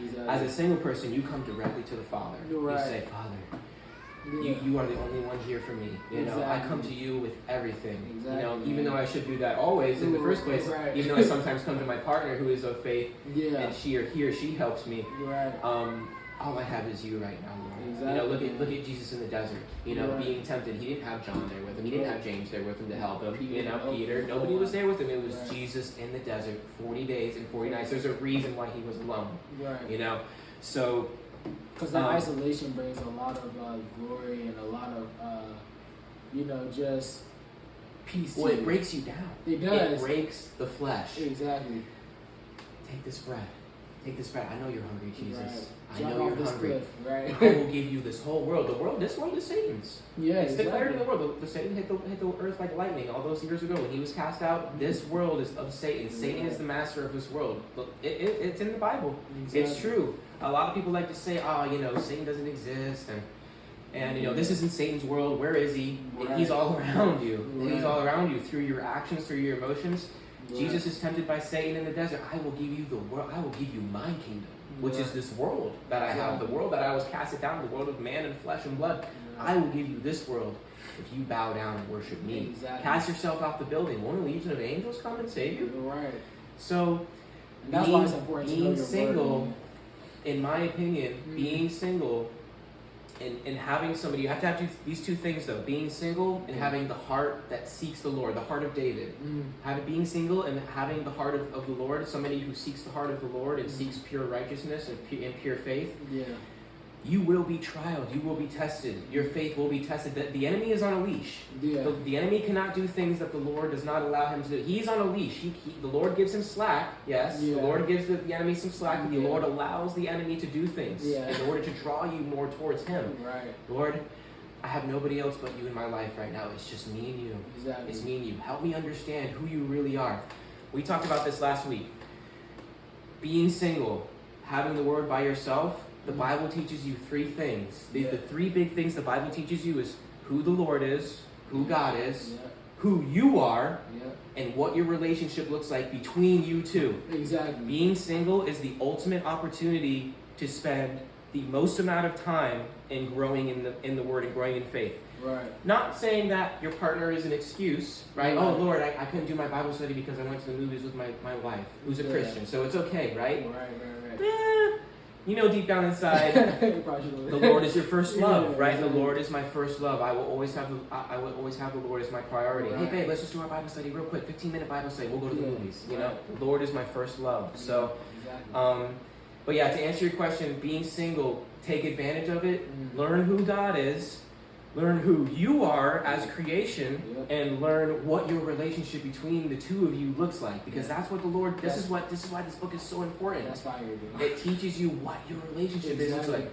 Exactly. As a single person, you come directly to the Father. Right. You say, Father, Yeah. you are the only one here for me. You know, I come to you with everything. Exactly. You know, even though I should do that always in the first place, right. even though I sometimes come to my partner who is of faith, Yeah. and he or she helps me. Right. All I have is you right now, Lord. Exactly. You know, look at Jesus in the desert. You know, Right. being tempted. He didn't have John there with him. He didn't have James there with him to help him. Peter, you know, Peter. Nobody was there with him. It was Right. Jesus in the desert, 40 days and 40 nights. There's a reason why he was alone. Right. You know, so. Because that isolation brings a lot of glory and a lot of, you know, just peace. Well, it breaks you down. It does. It breaks the flesh. Exactly. Take this bread. Take this bread. I know you're hungry, Jesus. Right. I Jump know off you're this hungry. cliff, right? I will give you this whole world. This world is Satan's. Yeah, It's declared in exactly. the world. The Satan hit the earth like lightning all those years ago when he was cast out. This world is of Satan. Satan is the master of this world. Look, it's in the Bible. Exactly. It's true. A lot of people like to say, you know, Satan doesn't exist, and you know, this isn't Satan's world. Where is he? Right. He's all around you. Right. He's all around you through your actions, through your emotions. Right. Jesus is tempted by Satan in the desert. I will give you the world. I will give you my kingdom, which is this world that I have, the world that I was casted down, the world of man and flesh and blood. I will give you this world if you bow down and worship me. Exactly. Cast yourself off the building. Won't a legion of angels come and save you? Right. So, And that's why it's important to know being your single, word, in my opinion, being single and having somebody, you have to have these two things though. Being single and having the heart that seeks the Lord, the heart of David. Being single and having the heart of the Lord, somebody who seeks the heart of the Lord and seeks pure righteousness and pure faith. Yeah. You will be trialed. You will be tested. Your faith will be tested. The enemy is on a leash. Yeah. The enemy cannot do things that the Lord does not allow him to do. He's on a leash. The Lord gives him slack. Yes. Yeah. The Lord gives the enemy some slack. And the Yeah. Lord allows the enemy to do things in order to draw you more towards him. Right. Lord, I have nobody else but you in my life right now. It's just me and you. Exactly. It's me and you. Help me understand who you really are. We talked about this last week. Being single, having the word by yourself, the Bible teaches you three things. The three big things the Bible teaches you is who the Lord is, who God is, who you are, and what your relationship looks like between you two. Exactly. Being single is the ultimate opportunity to spend the most amount of time in growing in the Word and growing in faith. Right. Not saying that your partner is an excuse, right? Right. Oh, Lord, I couldn't do my Bible study because I went to the movies with my wife, who's a Christian, so it's okay, right? Right. You know deep down inside, the Lord is your first love, right? Exactly. The Lord is my first love. I will always have the Lord as my priority. Right. Hey, babe, let's just do our Bible study real quick. 15-minute Bible study. We'll go to the movies. You know, Right. the Lord is my first love. So, Exactly. but yeah, to answer your question, being single, take advantage of it. Learn who God is. Learn who you are as creation, and learn what your relationship between the two of you looks like. Because that's what the Lord. This is why this book is so important. That's fire, dude. It teaches you what your relationship is like.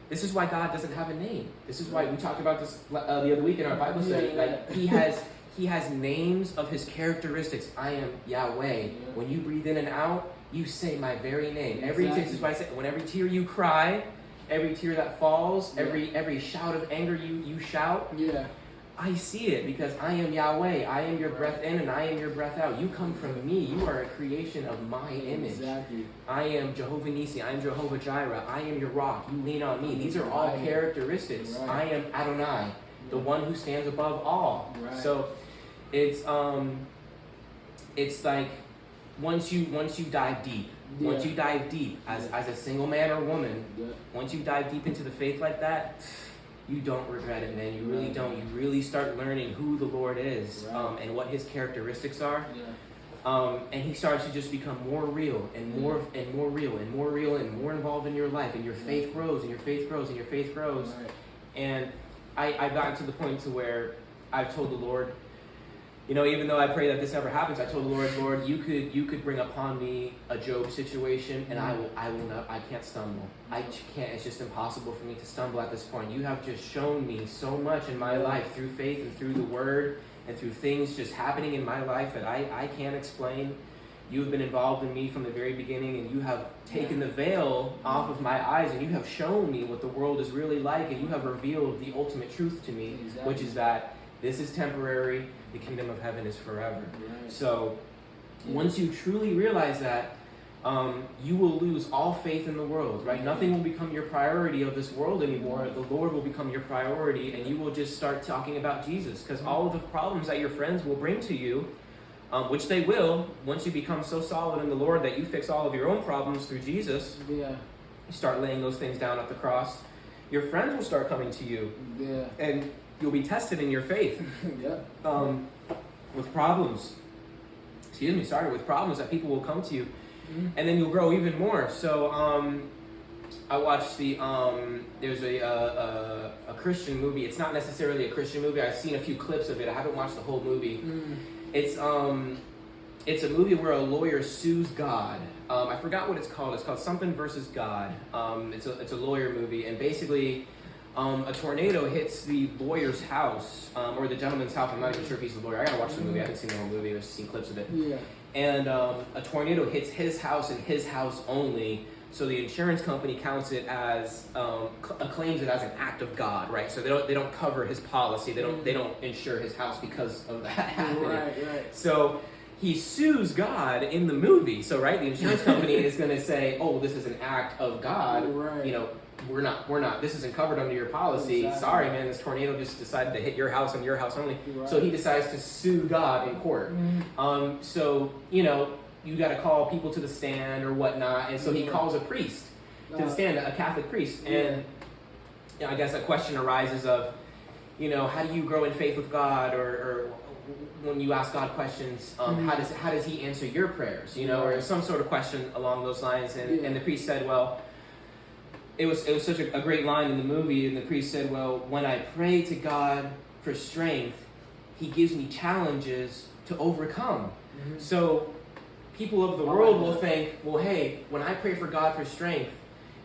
This is why God doesn't have a name. This is why we talked about this the other week in our Bible study. Like He has names of His characteristics. I am Yahweh. When you breathe in and out, you say my very name. This is why I say when every tear you cry, every tear that falls, every shout of anger you shout. Yeah. I see it because I am Yahweh. I am your breath in and I am your breath out. You come from me. You are a creation of my image. Exactly. I am Jehovah Nissi. I am Jehovah Jireh. I am your rock. You lean on me. These are all characteristics. Right. I am Adonai, the one who stands above all. Right. So it's like once you dive deep, once you dive deep as a single man or woman, once you dive deep into the faith like that, you don't regret it, man. You really don't. You really start learning who the Lord is, and what His characteristics are. And He starts to just become more real and more and more real and more real and more involved in your life, and your faith grows and your faith grows and your faith grows. And I've gotten to the point to where I've told the Lord, you know, even though I pray that this never happens, I told the Lord, you could bring upon me a Job situation, and I will not. I can't stumble. I can't. It's just impossible for me to stumble at this point. You have just shown me so much in my life through faith and through the Word and through things just happening in my life that I can't explain. You have been involved in me from the very beginning, and you have taken the veil off of my eyes, and you have shown me what the world is really like, and you have revealed the ultimate truth to me, which is that this is temporary. The kingdom of heaven is forever. So once you truly realize that, you will lose all faith in the world, right? Nothing will become your priority of this world anymore. The Lord will become your priority, and you will just start talking about Jesus, because all of the problems that your friends will bring to you, which they will, once you become so solid in the Lord that you fix all of your own problems through Jesus, you start laying those things down at the cross, your friends will start coming to you, and you'll be tested in your faith with problems. With problems that people will come to you, and then you'll grow even more. So I watched there's a Christian movie. It's not necessarily a Christian movie. I've seen a few clips of it. I haven't watched the whole movie. It's a movie where a lawyer sues God. I forgot what it's called. It's called Something Versus God. It's a lawyer movie, and basically a tornado hits the lawyer's house, or the gentleman's house. I'm not even sure if he's the lawyer. I gotta watch the movie. I haven't seen the whole movie. I've just seen clips of it. And a tornado hits his house and his house only. So the insurance company counts it as claims it as an act of God, right? So they don't cover his policy. They don't insure his house because of that happening. Right. So he sues God in the movie. So the insurance company is going to say, "Oh, this is an act of God. Right. We're not. This isn't covered under your policy. Exactly. Sorry, man. This tornado just decided to hit your house and your house only." Right. So he decides to sue God in court. So you got to call people to the stand or whatnot, and so he calls a priest to the stand, a Catholic priest, and I guess a question arises of, how do you grow in faith with God, or when you ask God questions, how does He answer your prayers, or some sort of question along those lines, and the priest said, well. It was such a great line in the movie, and the priest said, well, when I pray to God for strength, He gives me challenges to overcome. So people of the world will think, well, hey, when I pray for God for strength,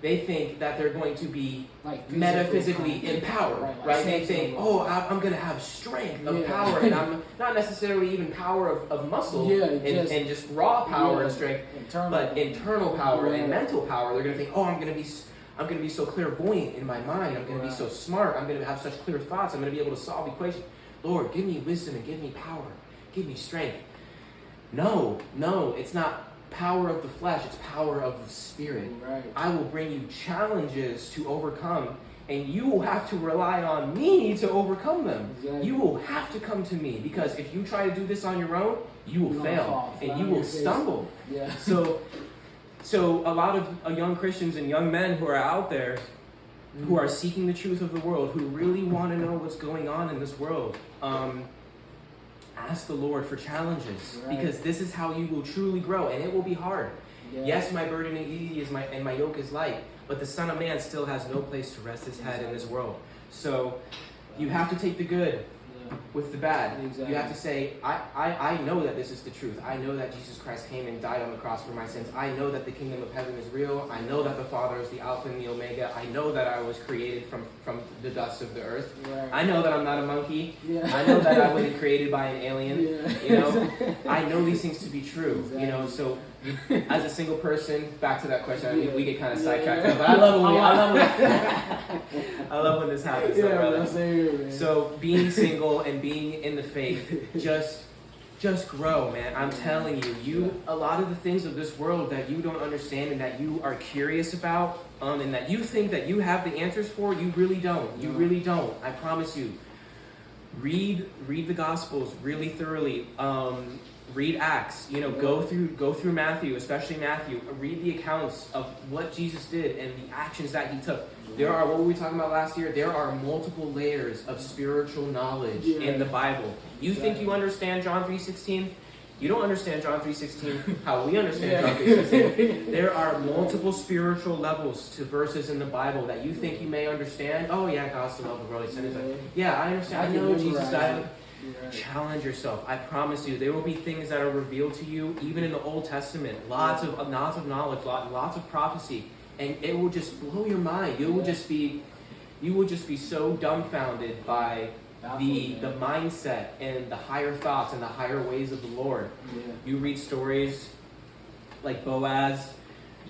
they think that they're going to be metaphysically empowered, right? They think, oh, I'm going to have strength of power, and I'm not necessarily even power of muscle and just raw power and strength, but internal power and mental power. They're going to think, oh, I'm going to be so clairvoyant in my mind. I'm going to be so smart. I'm going to have such clear thoughts. I'm going to be able to solve equations. Lord, give me wisdom and give me power. Give me strength. No, it's not power of the flesh. It's power of the Spirit. Right. I will bring you challenges to overcome, and you will have to rely on me to overcome them. Exactly. You will have to come to me, because if you try to do this on your own, you will fail and you will stumble. So a lot of young Christians and young men who are out there, who are seeking the truth of the world, who really want to know what's going on in this world, ask the Lord for challenges, because this is how you will truly grow, and it will be hard. Yes, my burden is easy, and my yoke is light, but the Son of Man still has no place to rest his head in this world. So you have to take the good with the bad. You have to say, I know that this is the truth. I know that Jesus Christ came and died on the cross for my sins. I know that the kingdom of heaven is real. I know that the Father is the Alpha and the Omega. I know that I was created from the dust of the earth. I know that I'm not a monkey. I know that I wasn't created by an alien. I know these things to be true. So as a single person, back to that question, I mean, we get kind of sidetracked, but I love when this happens. So being single and being in the faith, just grow, man. I'm telling you, a lot of the things of this world that you don't understand and that you are curious about, and that you think that you have the answers for, you really don't. You really don't. I promise you. Read the Gospels really thoroughly. Read Acts, go through Matthew, especially Matthew. Read the accounts of what Jesus did and the actions that he took. What were we talking about last year? There are multiple layers of spiritual knowledge in the Bible. You think you understand John 3:16? You don't understand John 3:16 how we understand John 3:16. There are multiple spiritual levels to verses in the Bible that you think you may understand. Oh yeah, God so loved the world, He sent His Son. Yeah, I understand. I know Jesus died. Challenge yourself. I promise you, there will be things that are revealed to you, even in the Old Testament. Lots of knowledge, lots of prophecy, and it will just blow your mind. You will just be so dumbfounded by the mindset and the higher thoughts and the higher ways of the Lord. You read stories like Boaz,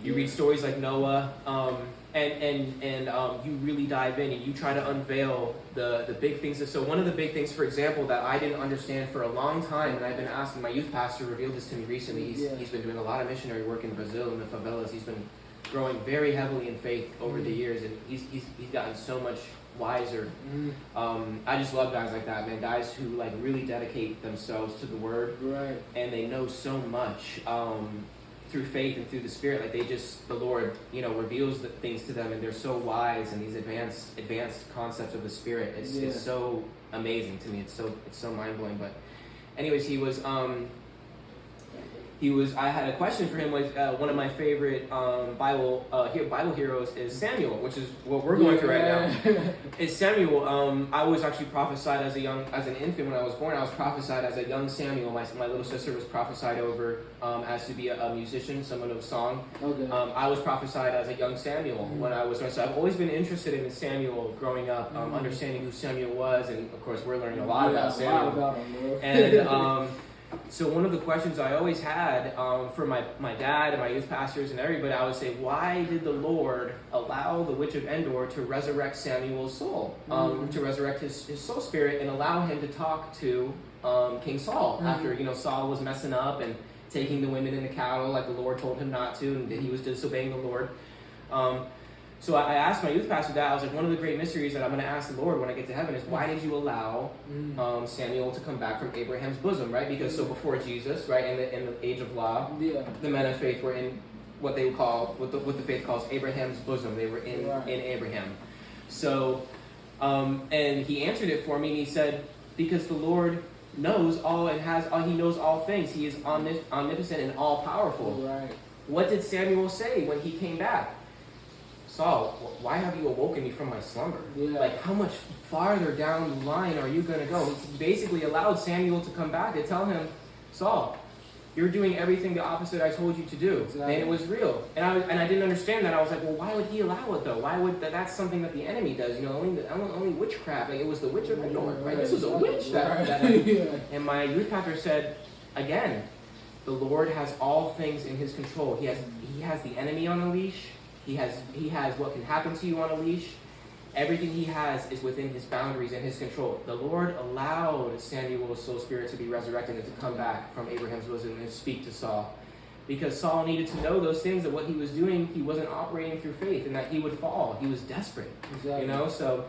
You read stories like Noah, and you really dive in and you try to unveil the big things. So one of the big things, for example, that I didn't understand for a long time, and I've been asking, my youth pastor revealed this to me recently. He's been doing a lot of missionary work in Brazil in the favelas. He's been growing very heavily in faith over the years, and he's gotten so much wiser. I just love guys like that, man. Guys who like really dedicate themselves to the Word, right? And they know so much through faith and through the Spirit. Like the Lord, reveals the things to them, and they're so wise in these advanced concepts of the Spirit. It's so amazing to me. It's so mind blowing. But anyways, I had a question for him. One of my favorite Bible heroes is Samuel, which is what we're going through right now. It's Samuel. I was actually prophesied as an infant when I was born. I was prophesied as a young Samuel. My little sister was prophesied over as to be a musician, someone of song. Okay. I was prophesied as a young Samuel when I was born. So I've always been interested in Samuel growing up, understanding who Samuel was, and of course we're learning a lot about Samuel. About him, and so one of the questions I always had for my dad and my youth pastors and everybody, I would say, why did the Lord allow the witch of Endor to resurrect Samuel's soul, to resurrect his soul spirit, and allow him to talk to King Saul after Saul was messing up and taking the women and the cattle like the Lord told him not to, and he was disobeying the Lord. So I asked my youth pastor that. I was like, one of the great mysteries that I'm going to ask the Lord when I get to heaven is, why did you allow Samuel to come back from Abraham's bosom, right? Because so before Jesus, right, in the age of law, the men of faith were in what they call, what the faith calls Abraham's bosom. They were in Abraham. So, and he answered it for me, and he said, because the Lord knows all and he knows all things. He is omnipotent and all powerful. Right. What did Samuel say when he came back? Saul, why have you awoken me from my slumber? Like, how much farther down the line are you going to go? He basically allowed Samuel to come back and tell him, Saul, you're doing everything the opposite I told you to do. Exactly. And it was real. And I didn't understand that. I was like, well, why would he allow it, though? Why would that's something that the enemy does? Only witchcraft. Like, it was the witch of Endor, right? This was a witch. And my youth pastor said, again, the Lord has all things in his control. He has the enemy on a leash. He has what can happen to you on a leash. Everything he has is within his boundaries and his control. The Lord allowed Samuel's soul spirit to be resurrected and to come back from Abraham's bosom and speak to Saul. Because Saul needed to know those things, that what he was doing, he wasn't operating through faith, and that he would fall. He was desperate. Exactly. So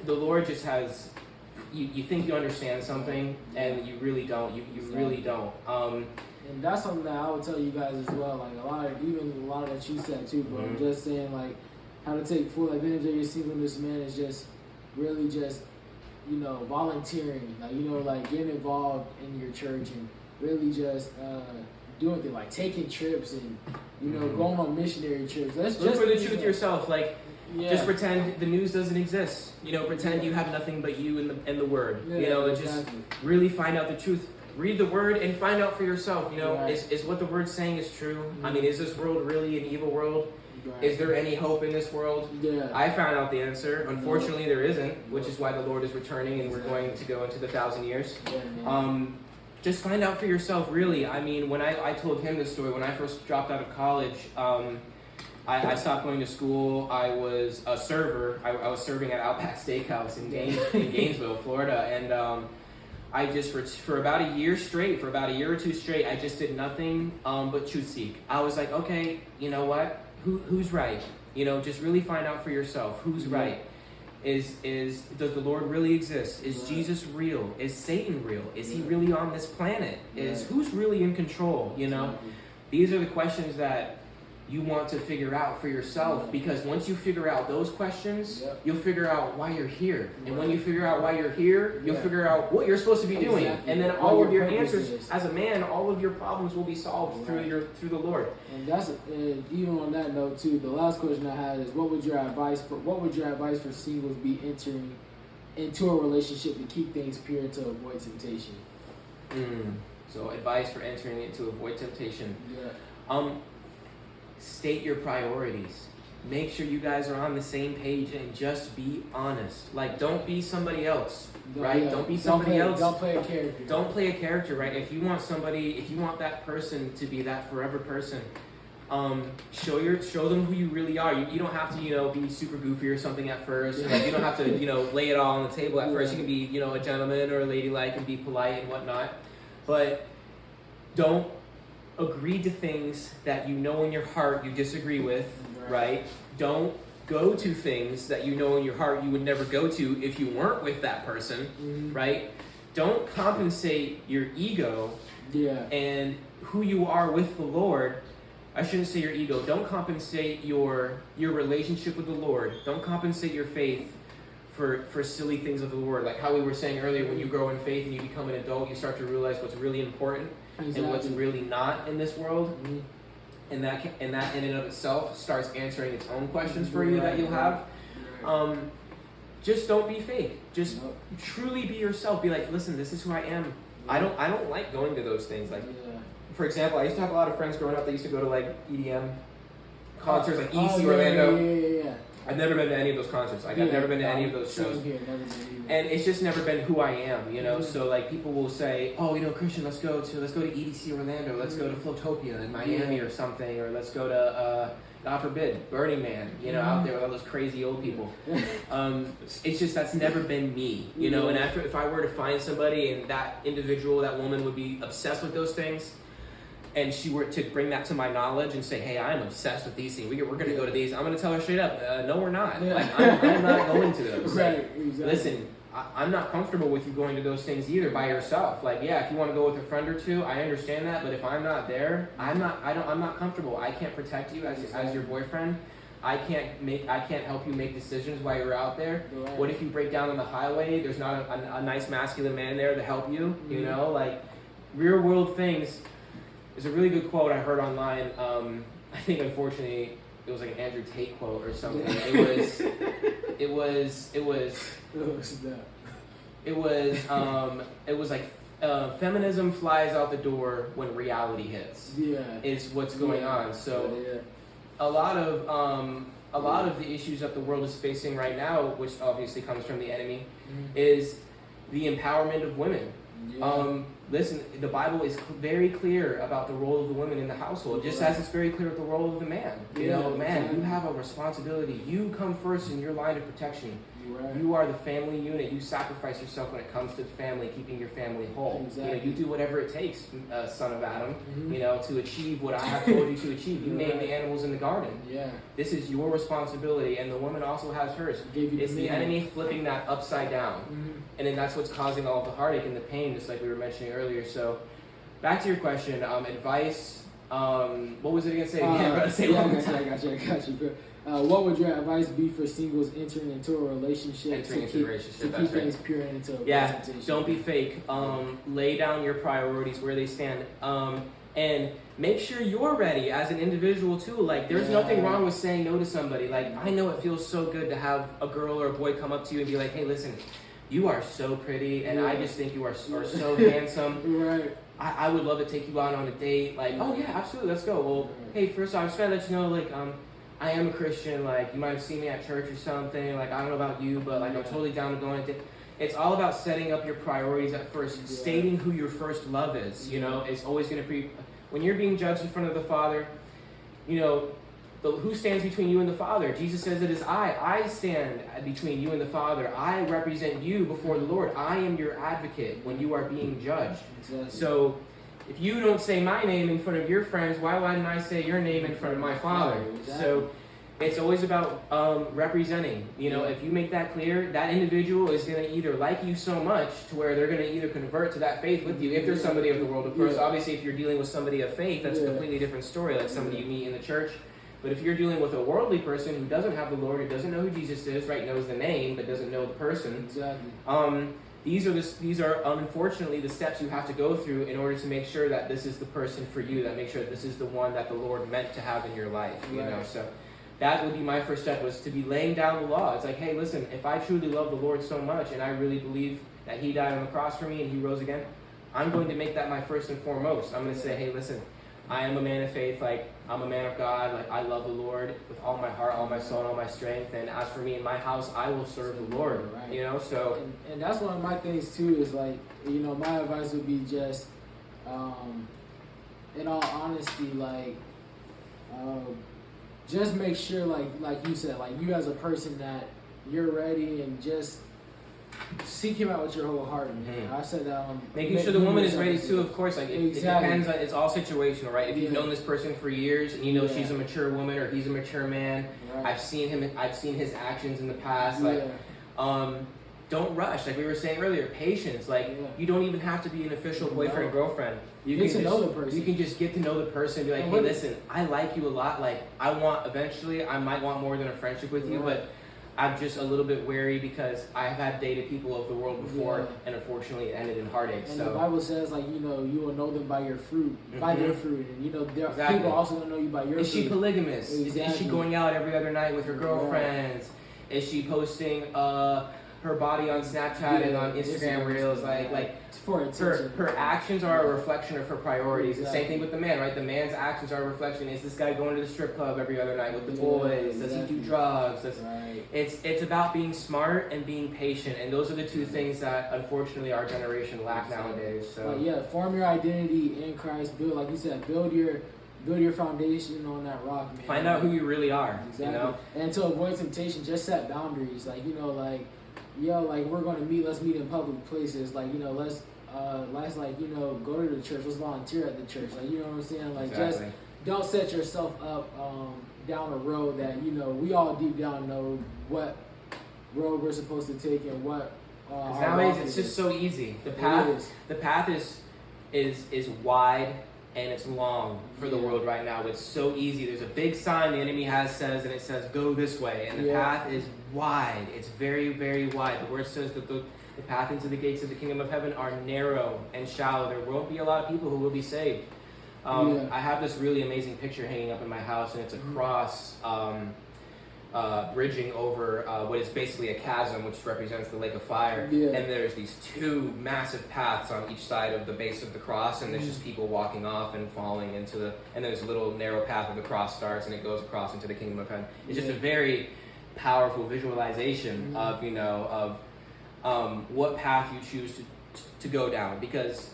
the Lord just has, you think you understand something, and you really don't. You really don't. And that's something that I would tell you guys as well. Like a lot of that you said too, bro. I'm just saying, like, how to take full advantage of your singleness, man, is just really just, volunteering. Like, like getting involved in your church and really just doing things like taking trips and, going on missionary trips. Look for the truth yourself. Like, just pretend the news doesn't exist. Pretend you have nothing but you and the Word. Just really find out the truth. Read the Word and find out for yourself, is what the Word's saying is true? I mean, is this world really an evil world? Is there any hope in this world? I found out the answer. Unfortunately, there isn't, which is why the Lord is returning and we're going to go into the 1,000 years. Just find out for yourself, really. I mean, when I told him this story, when I first dropped out of college, I stopped going to school. I was a server. I was serving at Outback Steakhouse in Gainesville, Florida, and I just, for about a year or two straight, I just did nothing but truth seek. I was like, okay, you know what? Who's right? Just really find out for yourself. Who's right? Does the Lord really exist? Is Jesus real? Is Satan real? Is he really on this planet? Who's really in control? These are the questions that you want to figure out for yourself, because once you figure out those questions, you'll figure out why you're here. And when you figure out why you're here, you'll figure out what you're supposed to be doing. And then all of your answers, as a man, all of your problems will be solved through the Lord. And that's even on that note too. The last question I had is, what would your advice for singles be entering into a relationship to keep things pure, to avoid temptation? So advice for entering it to avoid temptation. State your priorities. Make sure you guys are on the same page and just be honest. Like, don't be somebody else, right? Don't be somebody else. Don't play a character. Don't play a character, right? If you want that person to be that forever person, Show them who you really are. You don't have to, be super goofy or something at first. Like, you don't have to, lay it all on the table at first. You can be, a gentleman or a ladylike and be polite and whatnot. But don't agree to things that you know in your heart you disagree with, right? Don't go to things that you know in your heart you would never go to if you weren't with that person, right? Don't compensate your ego and who you are with the Lord. I shouldn't say your ego. Don't compensate your relationship with the Lord. Don't compensate your faith for silly things of the Lord. Like how we were saying earlier, when you grow in faith and you become an adult, you start to realize what's really important and what's really not in this world. And that in and of itself starts answering its own questions for you that you'll have. Just don't be fake. Just truly be yourself. Be like, listen, this is who I am. I don't like going to those things. Like, for example, I used to have a lot of friends growing up that used to go to like EDM concerts, like EDC Orlando. Yeah. I've never been to any of those concerts. I've never been to any of those shows. And it's just never been who I am, So like people will say, oh, Christian, let's go to EDC Orlando, let's go to Flowtopia in Miami or something, or let's go to God forbid, Burning Man, out there with all those crazy old people. It's just that's never been me, And if I were to find somebody and that individual, that woman would be obsessed with those things, and she were to bring that to my knowledge and say, hey, I'm obsessed with these things. We're going to go to these. I'm going to tell her straight up, no, we're not. Like, I'm not going to those. Exactly. Listen, I'm not comfortable with you going to those things either by yourself. Like, if you want to go with a friend or two, I understand that. But if I'm not there, I'm not comfortable. I can't protect you as your boyfriend. I can't help you make decisions while you're out there. Right. What if you break down on the highway? There's not a nice masculine man there to help you. Like real world things. There's a really good quote I heard online. I think unfortunately it was like an Andrew Tate quote or something. It was like feminism flies out the door when reality hits. Is what's going on. So a lot of the issues that the world is facing right now, which obviously comes from the enemy, is the empowerment of women. Listen, the Bible is very clear about the role of the women in the household, just as it's very clear with the role of the man. Man, you have a responsibility. You come first in your line of protection. You are the family unit. You sacrifice yourself when it comes to the family, keeping your family whole. You do whatever it takes, son of Adam, to achieve what I have told you to achieve. You name the animals in the garden. This is your responsibility, and the woman also has hers. It's the enemy flipping that upside down. And then that's what's causing all of the heartache and the pain, just like we were mentioning earlier. So back to your question, advice. What was it again? Say I got you. What would your advice be for singles entering into a relationship to keep things pure and into a presentation? Don't be fake. Lay down your priorities where they stand. And make sure you're ready as an individual too. Like, there's nothing wrong with saying no to somebody. Like, I know it feels so good to have a girl or a boy come up to you and be like, hey, listen, you are so pretty, and I just think you are so handsome. I would love to take you out on a date. Like, oh yeah, absolutely, let's go. Well, hey, first off, I just gotta let you know, like, I am a Christian. Like, you might have seen me at church or something. Like, I don't know about you, but like, I'm totally down to go on a date. It's all about setting up your priorities at first, stating who your first love is. It's always gonna be when you're being judged in front of the Father. Who stands between you and the Father? Jesus says it is I. I stand between you and the Father. I represent you before the Lord. I am your advocate when you are being judged. Exactly. So if you don't say my name in front of your friends, why wouldn't I say your name in front of my Father? Exactly. So it's always about representing. If you make that clear, that individual is going to either like you so much to where they're going to either convert to that faith with you. If there's somebody of the world, of course. Obviously, if you're dealing with somebody of faith, that's a completely different story, like somebody you meet in the church. But if you're dealing with a worldly person who doesn't have the Lord, who doesn't know who Jesus is, right, knows the name, but doesn't know the person, these are unfortunately the steps you have to go through in order to make sure that this is the person for you, that make sure that this is the one that the Lord meant to have in your life, So that would be my first step, was to be laying down the law. It's like, hey, listen, if I truly love the Lord so much and I really believe that he died on the cross for me and he rose again, I'm going to make that my first and foremost. I'm going to say, hey, listen, I am a man of faith, like, I'm a man of God, like, I love the Lord with all my heart, all my soul, and all my strength, and as for me and my house, I will serve the Lord, so... And that's one of my things, too, is, like, my advice would be just, in all honesty, like, just make sure, like you said, like you as a person that you're ready, and just seek him out with your whole heart, man. I said that on making sure the woman is ready too, of course. Like it depends on, it's all situational, right? If you've known this person for years and you know she's a mature woman or he's a mature man, I've seen his actions in the past. Like don't rush. Like we were saying earlier, patience. Like you don't even have to be an official boyfriend girlfriend. You get to know the person. You can just get to know the person and be like, hey, listen, I like you a lot. Like eventually I might want more than a friendship with you, but I'm just a little bit wary because I have had dated people of the world before, and unfortunately it ended in heartache. And so the Bible says, like, you know, you will know them by your fruit, by their fruit. And, you know, people also don't know you by your fruit. Is she polygamous? Is she going out every other night with her girlfriends? Is she posting her body on Snapchat and on Instagram Reels? Like for attention. Her actions are a reflection of her priorities. The same thing with the man, right? The man's actions are a reflection. Is this guy going to the strip club every other night with the boys? Does he do drugs? It's about being smart and being patient, and those are the two things that unfortunately our generation lack nowadays. So form your identity in Christ. Build, like you said, build your foundation on that rock, man. Find out who you really are. Exactly. You know? And to avoid temptation, just set boundaries. Like, you know, like, like we're going to meet. Let's meet in public places. Like, you know, let's like, you know, go to the church. Let's volunteer at the church. Like, you know what I'm saying? Like, just don't set yourself up down a road that, you know, we all deep down know what road we're supposed to take and what. Nowadays, it's just so easy. The path is wide and it's long for the world right now. It's so easy. There's a big sign the enemy says, and it says, go this way. And the path is wide. It's very, very wide. The word says that the path into the gates of the kingdom of heaven are narrow and shallow. There won't be a lot of people who will be saved. I have this really amazing picture hanging up in my house, and it's a cross bridging over what is basically a chasm, which represents the lake of fire. And there's these two massive paths on each side of the base of the cross, and there's just people walking off and falling into and there's a little narrow path where the cross starts and it goes across into the kingdom of heaven. It's just a very powerful visualization of, you know, of what path you choose to go down, because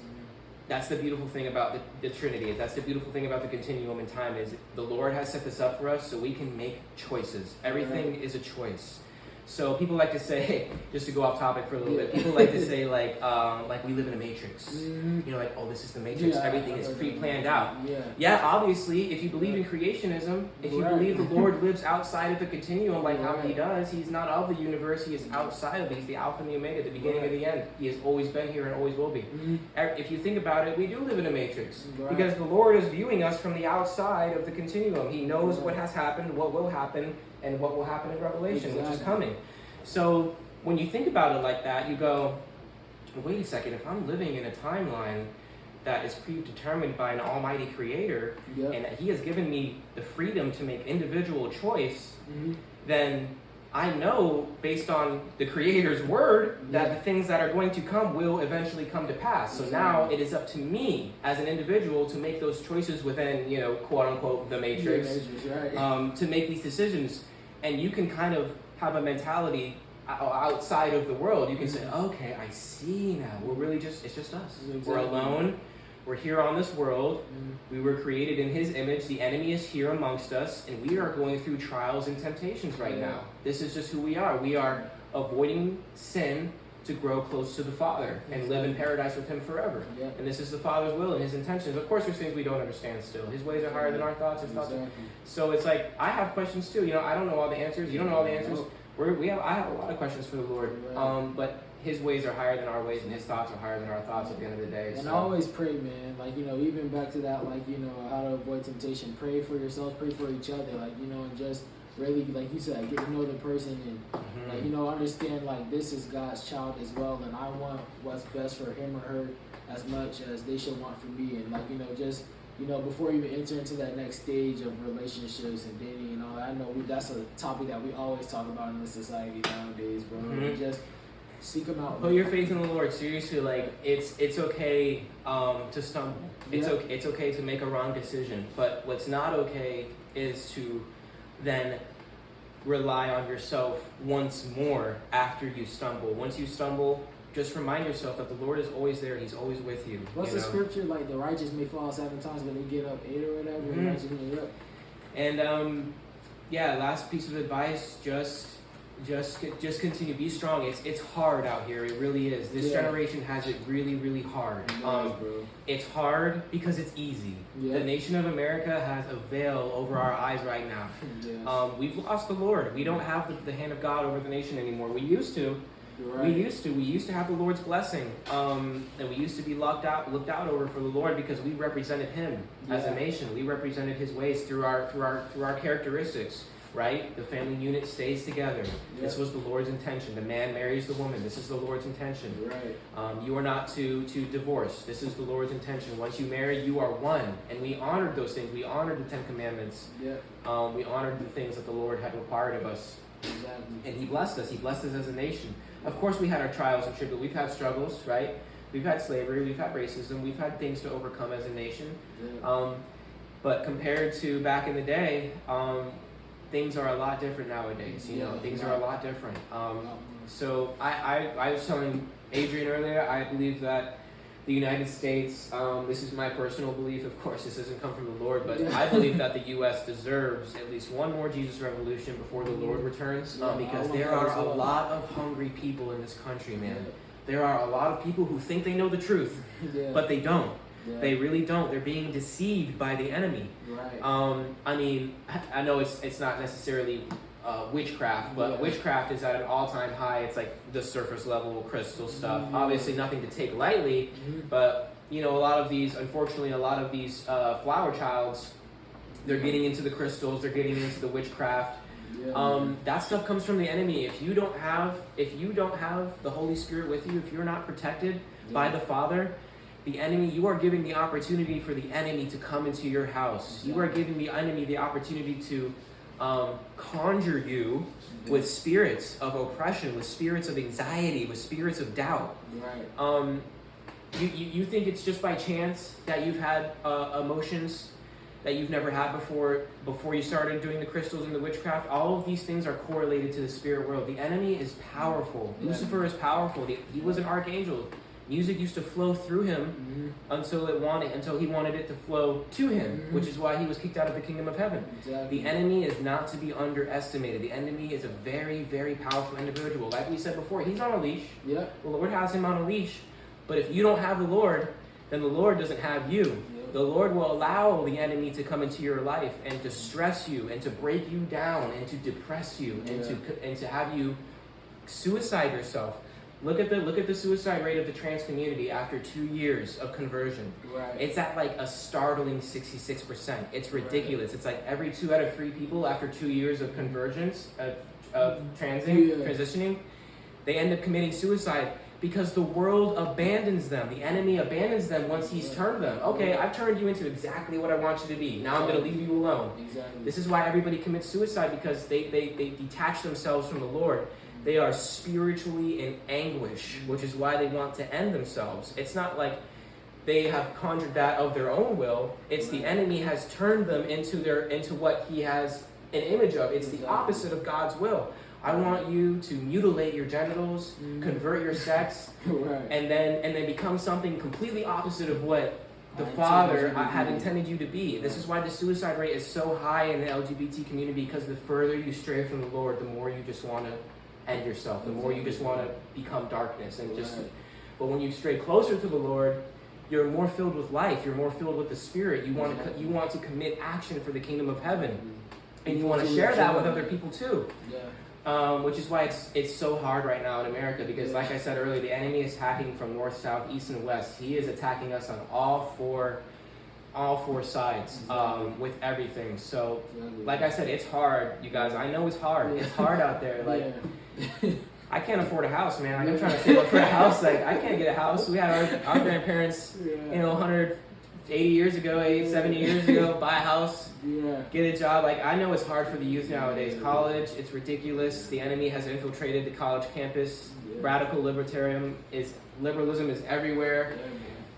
that's the beautiful thing about the Trinity. That's the beautiful thing about the continuum in time, is the Lord has set this up for us so we can make choices. Everything is a choice. So people like to say, just to go off topic for a little bit, people like to say like we live in a matrix. You know, like, oh, this is the matrix. Everything is pre-planned out. Obviously, if you believe in creationism, if you believe the Lord lives outside of the continuum, like how he does, he's not of the universe, he is outside of it. He's the Alpha and the Omega, the beginning and the end. He has always been here and always will be. If you think about it, we do live in a matrix, because the Lord is viewing us from the outside of the continuum. He knows what has happened, what will happen, and what will happen in Revelation, which is coming. So when you think about it like that, you go, wait a second, if I'm living in a timeline that is predetermined by an almighty creator, and he has given me the freedom to make individual choice, then I know, based on the creator's word, that the things that are going to come will eventually come to pass. So now it is up to me as an individual to make those choices within, you know, quote unquote, the matrix, to make these decisions. And you can kind of have a mentality outside of the world. You can say, okay, I see now. It's just us. We're alone. We're here on this world. We were created in his image. The enemy is here amongst us, and we are going through trials and temptations right now. This is just who we are. We are avoiding sin to grow close to the Father and live in paradise with him forever. And this is the Father's will and his intentions. Of course, there's things we don't understand still. His ways are higher than our thoughts. His thoughts are... So it's like, I have questions too. You know, I don't know all the answers. You don't know all the answers. I have a lot of questions for the Lord. But his ways are higher than our ways, and his thoughts are higher than our thoughts at the end of the day. And I always pray, man. Like, you know, even back to that, like, you know, how to avoid temptation. Pray for yourself, pray for each other. Like, you know, and just really, like you said, get to know the person and, like, you know, understand, like, this is God's child as well, and I want what's best for him or her as much as they should want for me. And, like, you know, just, you know, before you even enter into that next stage of relationships and dating and all that, I know that's a topic that we always talk about in the society nowadays, bro. Just seek him out. Put your faith in the Lord. Seriously, like, it's okay to stumble. It's okay to make a wrong decision. But what's not okay is to then rely on yourself once more after you stumble. Once you stumble, just remind yourself that the Lord is always there. He's always with you. What's the scripture? Like, the righteous may fall 7 times, but they get up 8 or whatever. The righteous may get up. And last piece of advice, just continue. Be strong. It's hard out here. It really is. This generation has it really, really hard. It's hard because it's easy. The nation of America has a veil over our eyes right now. We've lost the Lord. We don't have the hand of God over the nation anymore. We used to. Right. We used to have the Lord's blessing, and we used to be looked out over for the Lord because we represented Him as a nation. We represented His ways through our characteristics. Right, the family unit stays together. This was the Lord's intention. The man marries the woman. This is the Lord's intention. Right. You are not to divorce. This is the Lord's intention. Once you marry, you are one, and we honored those things. We honored the 10 Commandments. We honored the things that the Lord had required of us. Exactly. And He blessed us. He blessed us as a nation. Of course, we had our trials and tribulations. We've had struggles, right? We've had slavery. We've had racism. We've had things to overcome as a nation. But compared to back in the day, things are a lot different nowadays. Things are a lot different. So I was telling Adrian earlier, I believe that the United States, this is my personal belief, of course this doesn't come from the Lord, but I believe that the U.S. deserves at least one more Jesus revolution before the Lord returns, because there are a lot of hungry people in this country, man. There are a lot of people who think they know the truth, but they don't. They really don't. They're being deceived by the enemy. Right. I mean, I know it's not necessarily witchcraft, but witchcraft is at an all-time high. It's like the surface level crystal stuff. Obviously nothing to take lightly, but unfortunately a lot of these flower childs, they're getting into the crystals, they're getting into the witchcraft. That stuff comes from the enemy. If you don't have the Holy Spirit with you, if you're not protected by the Father, the enemy, you are giving the opportunity for the enemy to come into your house. You are giving the enemy the opportunity to conjure you with spirits of oppression, with spirits of anxiety, with spirits of doubt. Right. You think it's just by chance that you've had emotions that you've never had before you started doing the crystals and the witchcraft? All of these things are correlated to the spirit world. The enemy is powerful. Lucifer is powerful. He was an archangel. Music used to flow through him until he wanted it to flow to him, which is why he was kicked out of the kingdom of heaven. Exactly. The enemy is not to be underestimated. The enemy is a very, very powerful individual. Like we said before, he's on a leash. The Lord has him on a leash. But if you don't have the Lord, then the Lord doesn't have you. The Lord will allow the enemy to come into your life and to stress you and to break you down and to depress you and to have you suicide yourself. Look at the suicide rate of the trans community after 2 years of conversion. Right. It's at like a startling 66%. It's ridiculous. Right. It's like every 2 out of 3 people after 2 years of convergence, of transitioning, they end up committing suicide because the world abandons them. The enemy abandons them once he's turned them. Okay, I've turned you into exactly what I want you to be. Now I'm going to leave you alone. Exactly. This is why everybody commits suicide, because they detach themselves from the Lord. They are spiritually in anguish, which is why they want to end themselves. It's not like they have conjured that of their own will. It's the enemy has turned them into what he has an image of. It's the opposite of God's will. I want you to mutilate your genitals, convert your sex, and then become something completely opposite of what the Father had intended you to be. This is why the suicide rate is so high in the LGBT community, because the further you stray from the Lord, the more you just want to end yourself, the more you just want to become darkness and but when you stray closer to the Lord, you're more filled with life, you're more filled with the Spirit. You want to commit action for the kingdom of heaven, and you want to share that with other people too. Which is why it's so hard right now in America, because like I said earlier, the enemy is attacking from north, south, east, and west. He is attacking us on all four sides, with everything. So like I said, it's hard, you guys. I know it's hard. It's hard out there. Like I can't afford a house, man. Like, I'm trying to save up for a house. Like, I can't get a house. We had our grandparents, 180 years ago, 70 years ago, buy a house, get a job. Like, I know it's hard for the youth nowadays. College, it's ridiculous. The enemy has infiltrated the college campus. Radical liberalism is everywhere.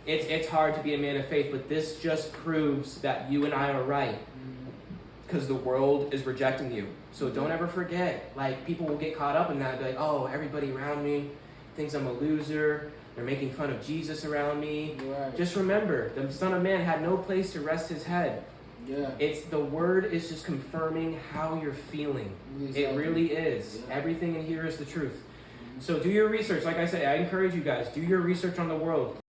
It's hard to be a man of faith, but this just proves that you and I are right, because the world is rejecting you. So don't ever forget. Like, people will get caught up in that, be like, oh, everybody around me thinks I'm a loser. They're making fun of Jesus around me. Just remember, the Son of Man had no place to rest his head. Yeah. It's the word is just confirming how you're feeling. Exactly. It really is. Yeah. Everything in here is the truth. So do your research. Like I said, I encourage you guys, do your research on the world.